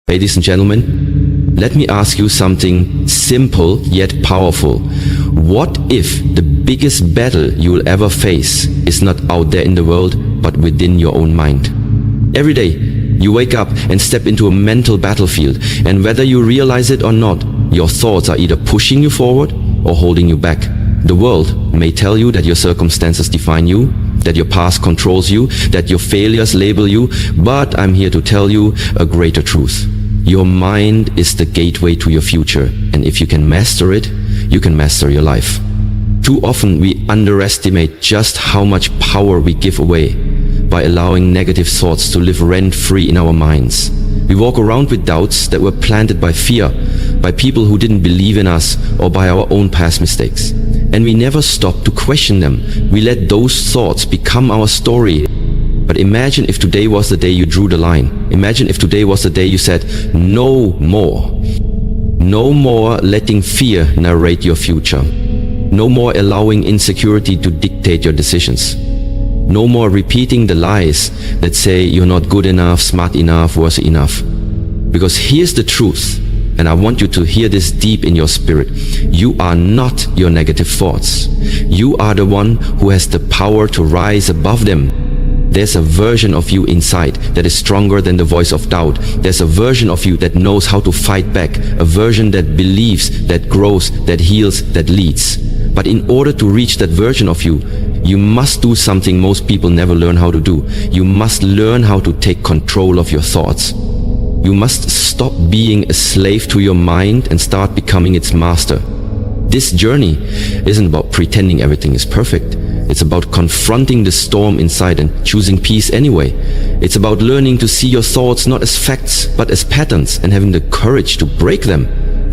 Ladies and gentlemen, let me ask you something simple yet powerful. What if the biggest battle you will ever face is not out there in the world, but within your own mind? Every day, you wake up and step into a mental battlefield, and whether you realize it or not, your thoughts are either pushing you forward or holding you back. The world may tell you that your circumstances define you, that your past controls you, that your failures label you, but I'm here to tell you a greater truth. Your mind is the gateway to your future, and if you can master it, you can master your life. Too often we underestimate just how much power we give away by allowing negative thoughts to live rent-free in our minds. We walk around with doubts that were planted by fear, by people who didn't believe in us, or by our own past mistakes. And we never stop to question them. We let those thoughts become our story. But imagine if today was the day you drew the line. Imagine if today was the day you said, no more. No more letting fear narrate your future. No more allowing insecurity to dictate your decisions. No more repeating the lies that say you're not good enough, smart enough, worthy enough. Because here's the truth, and I want you to hear this deep in your spirit. You are not your negative thoughts. You are the one who has the power to rise above them. There's a version of you inside that is stronger than the voice of doubt. There's a version of you that knows how to fight back, a version that believes, that grows, that heals, that leads. But in order to reach that version of you, you must do something most people never learn how to do. You must learn how to take control of your thoughts. You must stop being a slave to your mind and start becoming its master. This journey isn't about pretending everything is perfect. It's about confronting the storm inside and choosing peace anyway. It's about learning to see your thoughts not as facts, but as patterns, and having the courage to break them.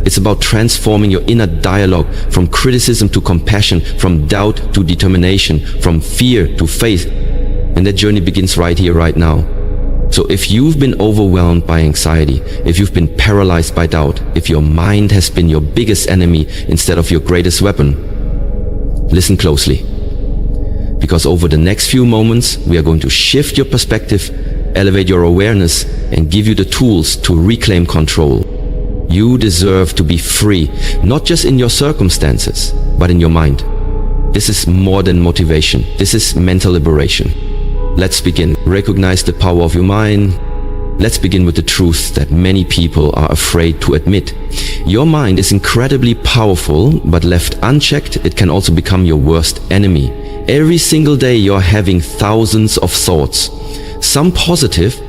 It's about transforming your inner dialogue from criticism to compassion, from doubt to determination, from fear to faith. And that journey begins right here, right now. So if you've been overwhelmed by anxiety, if you've been paralyzed by doubt, if your mind has been your biggest enemy instead of your greatest weapon, listen closely. Because over the next few moments, we are going to shift your perspective, elevate your awareness, and give you the tools to reclaim control. You deserve to be free, not just in your circumstances, but in your mind. This is more than motivation. This is mental liberation. Let's begin. Recognize the power of your mind. Let's begin with the truth that many people are afraid to admit. Your mind is incredibly powerful, but left unchecked, it can also become your worst enemy. Every single day you're having thousands of thoughts. Some positive,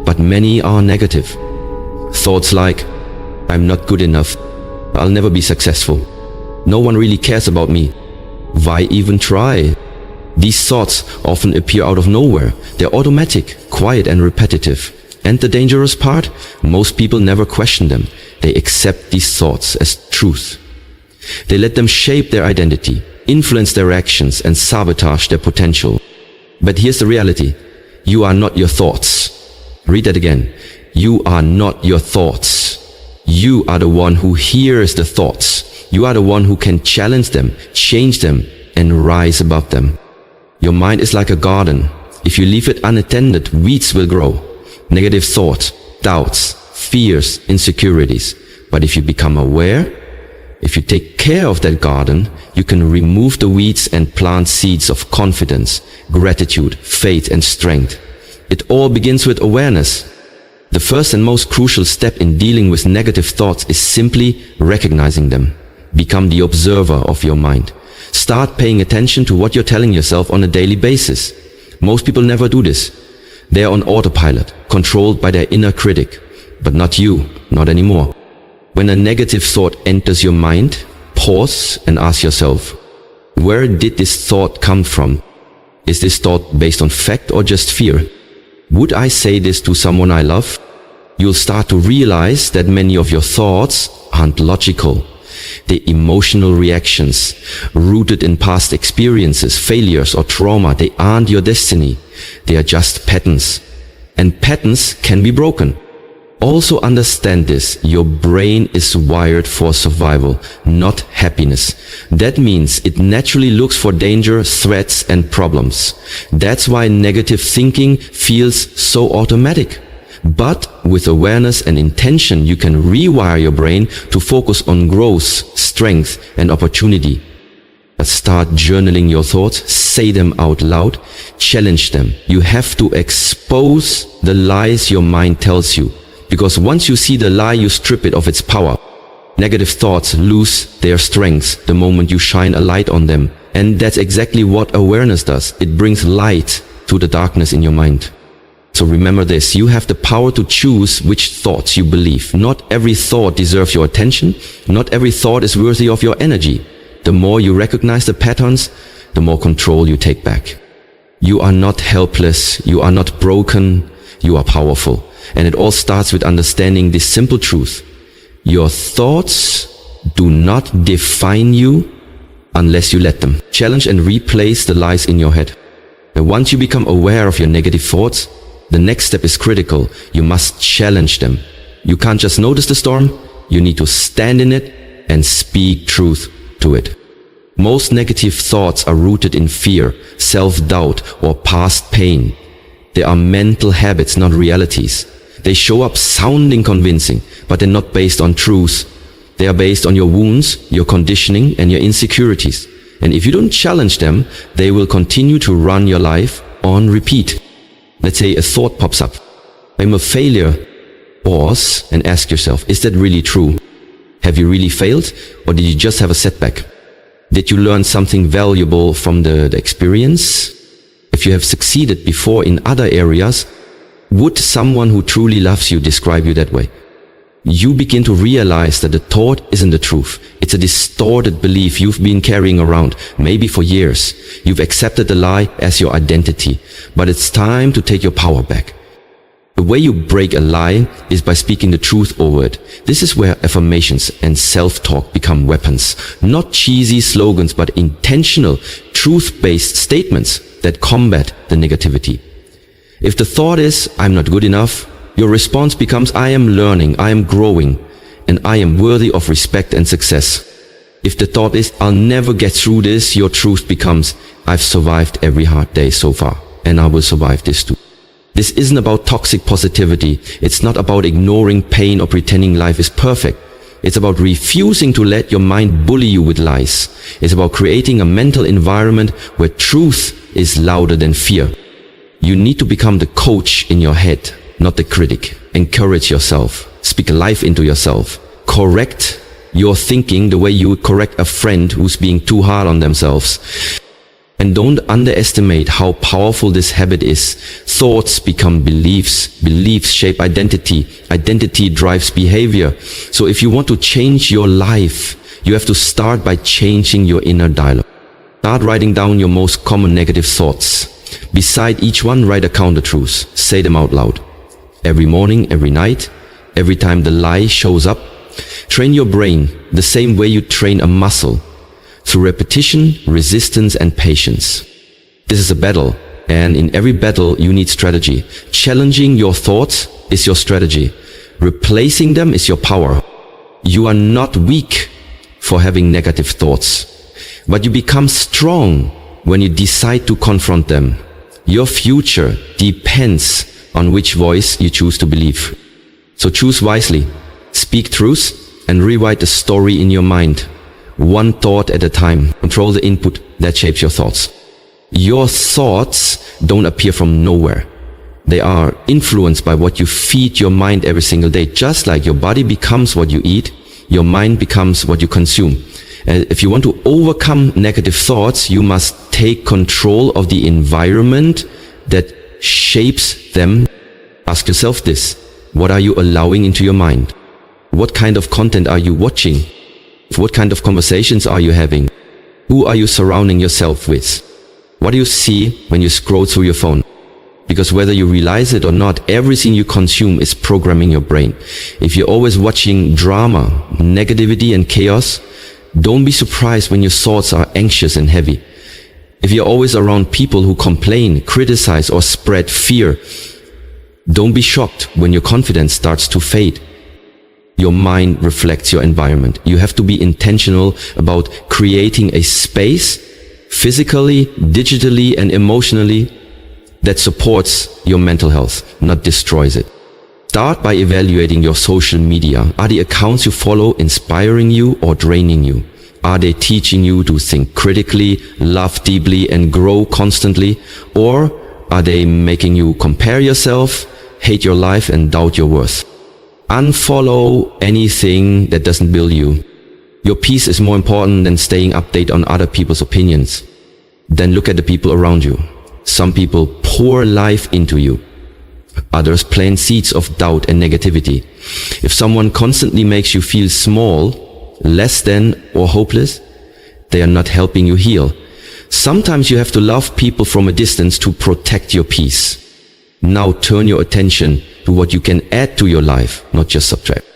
but many are negative. Thoughts like, I'm not good enough. I'll never be successful. No one really cares about me. Why even try? These thoughts often appear out of nowhere. They're automatic, quiet and repetitive. And the dangerous part? Most people never question them. They accept these thoughts as truth. They let them shape their identity, influence their actions, and sabotage their potential. But here's the reality. You are not your thoughts. Read that again. You are not your thoughts. You are the one who hears the thoughts. You are the one who can challenge them, change them, and rise above them. Your mind is like a garden. If you leave it unattended, weeds will grow. Negative thoughts, doubts, fears, insecurities. But if you become aware, if you take care of that garden, you can remove the weeds and plant seeds of confidence, gratitude, faith, and strength. It all begins with awareness. The first and most crucial step in dealing with negative thoughts is simply recognizing them. Become the observer of your mind. Start paying attention to what you're telling yourself on a daily basis. Most people never do this. They're on autopilot, controlled by their inner critic. But not you, not anymore. When a negative thought enters your mind, pause and ask yourself, where did this thought come from? Is this thought based on fact or just fear? Would I say this to someone I love? You'll start to realize that many of your thoughts aren't logical. They're emotional reactions, rooted in past experiences, failures, or trauma. They aren't your destiny. They are just patterns. And patterns can be broken. Also understand this, your brain is wired for survival, not happiness. That means it naturally looks for danger, threats, and problems. That's why negative thinking feels so automatic. But with awareness and intention, you can rewire your brain to focus on growth, strength, and opportunity. Start journaling your thoughts, say them out loud, challenge them. You have to expose the lies your mind tells you, because once you see the lie, you strip it of its power. Negative thoughts lose their strength the moment you shine a light on them. And that's exactly what awareness does. It brings light to the darkness in your mind. So remember this, you have the power to choose which thoughts you believe. Not every thought deserves your attention. Not every thought is worthy of your energy. The more you recognize the patterns, the more control you take back. You are not helpless. You are not broken. You are powerful. And it all starts with understanding this simple truth. Your thoughts do not define you unless you let them. Challenge and replace the lies in your head. And once you become aware of your negative thoughts, the next step is critical. You must challenge them. You can't just notice the storm. You need to stand in it and speak truth to it. Most negative thoughts are rooted in fear, self-doubt, or past pain. They are mental habits, not realities. They show up sounding convincing, but they're not based on truth. They are based on your wounds, your conditioning, and your insecurities. And if you don't challenge them, they will continue to run your life on repeat. Let's say a thought pops up. I'm a failure. Pause and ask yourself, is that really true? Have you really failed, or did you just have a setback? Did you learn something valuable from the experience? If you have succeeded before in other areas, would someone who truly loves you describe you that way? You begin to realize that the thought isn't the truth. It's a distorted belief you've been carrying around, maybe for years. You've accepted the lie as your identity, but it's time to take your power back. The way you break a lie is by speaking the truth over it. This is where affirmations and self-talk become weapons. Not cheesy slogans, but intentional, truth-based statements that combat the negativity. If the thought is, I'm not good enough, your response becomes, I am learning, I am growing, and I am worthy of respect and success. If the thought is, I'll never get through this, your truth becomes, I've survived every hard day so far, and I will survive this too. This isn't about toxic positivity. It's not about ignoring pain or pretending life is perfect. It's about refusing to let your mind bully you with lies. It's about creating a mental environment where truth is louder than fear. You need to become the coach in your head, not the critic. Encourage yourself. Speak life into yourself. Correct your thinking the way you would correct a friend who's being too hard on themselves. And don't underestimate how powerful this habit is. Thoughts become beliefs. Beliefs shape identity. Identity drives behavior. So if you want to change your life, you have to start by changing your inner dialogue. Start writing down your most common negative thoughts. Beside each one, write a counter-truth. Say them out loud. Every morning, every night, every time the lie shows up. Train your brain the same way you train a muscle. Through repetition, resistance, and patience. This is a battle, and in every battle you need strategy. Challenging your thoughts is your strategy. Replacing them is your power. You are not weak for having negative thoughts, but you become strong when you decide to confront them. Your future depends on which voice you choose to believe. So choose wisely, speak truth, and rewrite the story in your mind. One thought at a time. Control the input that shapes your thoughts. Your thoughts don't appear from nowhere. They are influenced by what you feed your mind every single day. Just like your body becomes what you eat, your mind becomes what you consume. And if you want to overcome negative thoughts, you must take control of the environment that shapes them. Ask yourself this: what are you allowing into your mind? What kind of content are you watching? What kind of conversations are you having? Who are you surrounding yourself with? What do you see when you scroll through your phone? Because whether you realize it or not, everything you consume is programming your brain. If you're always watching drama, negativity, and chaos, don't be surprised when your thoughts are anxious and heavy. If you're always around people who complain, criticize, or spread fear, don't be shocked when your confidence starts to fade. Your mind reflects your environment. You have to be intentional about creating a space, physically, digitally, and emotionally, that supports your mental health, not destroys it. Start by evaluating your social media. Are the accounts you follow inspiring you or draining you? Are they teaching you to think critically, love deeply, and grow constantly? Or are they making you compare yourself, hate your life, and doubt your worth? Unfollow anything that doesn't build you. Your peace is more important than staying updated on other people's opinions. Then look at the people around you. Some people pour life into you. Others plant seeds of doubt and negativity. If someone constantly makes you feel small, less than, or hopeless, they are not helping you heal. Sometimes you have to love people from a distance to protect your peace. Now turn your attention to what you can add to your life, not just subtract.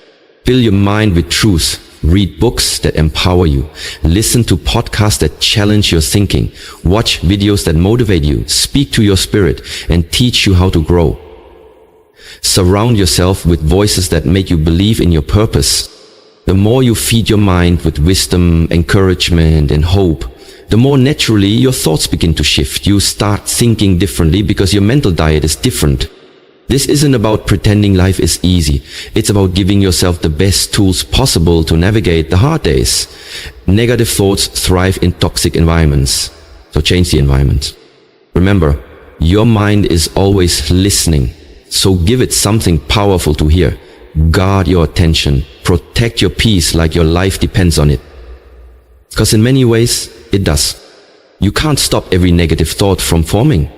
Fill your mind with truth. Read books that empower you. Listen to podcasts that challenge your thinking. Watch videos that motivate you. Speak to your spirit and teach you how to grow. Surround yourself with voices that make you believe in your purpose. The more you feed your mind with wisdom, encouragement, and hope, the more naturally your thoughts begin to shift. You start thinking differently because your mental diet is different. This isn't about pretending life is easy. It's about giving yourself the best tools possible to navigate the hard days. Negative thoughts thrive in toxic environments. So change the environment. Remember, your mind is always listening. So give it something powerful to hear. Guard your attention. Protect your peace like your life depends on it. Because in many ways, it does. You can't stop every negative thought from forming,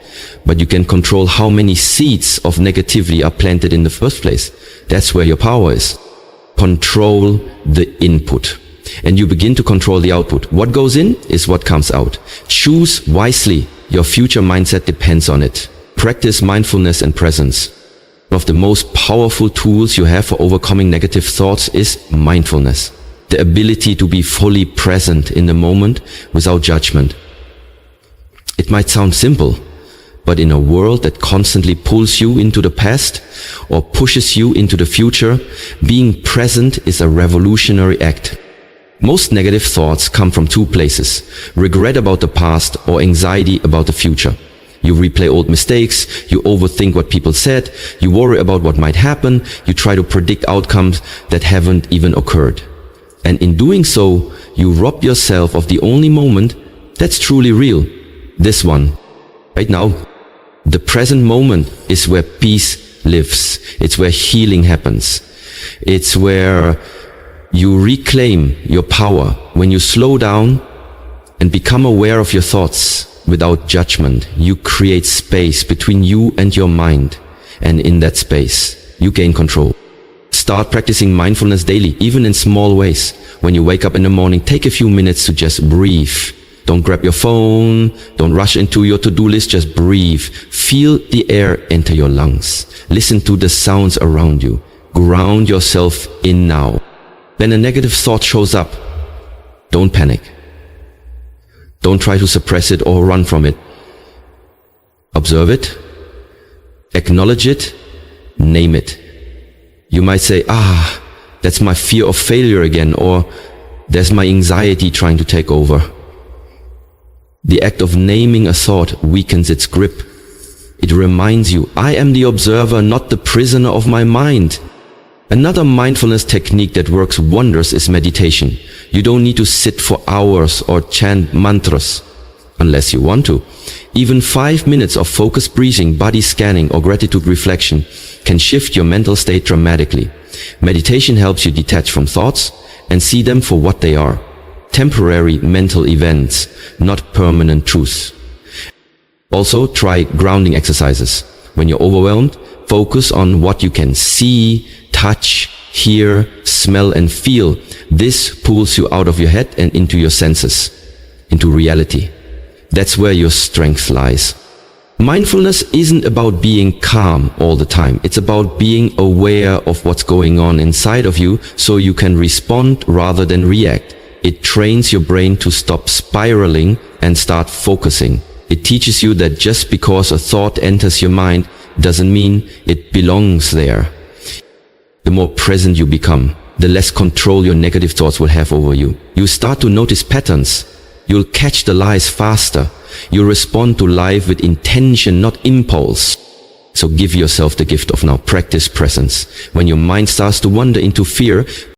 but you can control how many seeds of negativity are planted in the first place. That's where your power is. Control the input, and you begin to control the output. What goes in is what comes out. Choose wisely. Your future mindset depends on it. Practice mindfulness and presence. One of the most powerful tools you have for overcoming negative thoughts is mindfulness. The ability to be fully present in the moment without judgment. It might sound simple, but in a world that constantly pulls you into the past or pushes you into the future, being present is a revolutionary act. Most negative thoughts come from two places: regret about the past or anxiety about the future. You replay old mistakes, you overthink what people said, you worry about what might happen, you try to predict outcomes that haven't even occurred. And in doing so, you rob yourself of the only moment that's truly real. This one, right now. The present moment is where peace lives. It's where healing happens. It's where you reclaim your power. When you slow down and become aware of your thoughts without judgment, you create space between you and your mind. And in that space, you gain control. Start practicing mindfulness daily, even in small ways. When you wake up in the morning, take a few minutes to just breathe. Don't grab your phone. Don't rush into your to-do list. Just breathe. Feel the air enter your lungs. Listen to the sounds around you. Ground yourself in now. Then a negative thought shows up. Don't panic. Don't try to suppress it or run from it. Observe it. Acknowledge it. Name it. You might say, that's my fear of failure again, or there's my anxiety trying to take over. The act of naming a thought weakens its grip. It reminds you, I am the observer, not the prisoner of my mind. Another mindfulness technique that works wonders is meditation. You don't need to sit for hours or chant mantras, unless you want to. Even 5 minutes of focused breathing, body scanning, or gratitude reflection can shift your mental state dramatically. Meditation helps you detach from thoughts and see them for what they are. Temporary mental events, not permanent truths. Also, try grounding exercises. When you're overwhelmed, focus on what you can see, touch, hear, smell, and feel. This pulls you out of your head and into your senses, into reality. That's where your strength lies. Mindfulness isn't about being calm all the time. It's about being aware of what's going on inside of you so you can respond rather than react. It trains your brain to stop spiraling and start focusing. It teaches you that just because a thought enters your mind doesn't mean it belongs there. The more present you become, the less control your negative thoughts will have over you. You start to notice patterns. You'll catch the lies faster. You'll respond to life with intention, not impulse. So give yourself the gift of now. Practice presence. When your mind starts to wander into fear,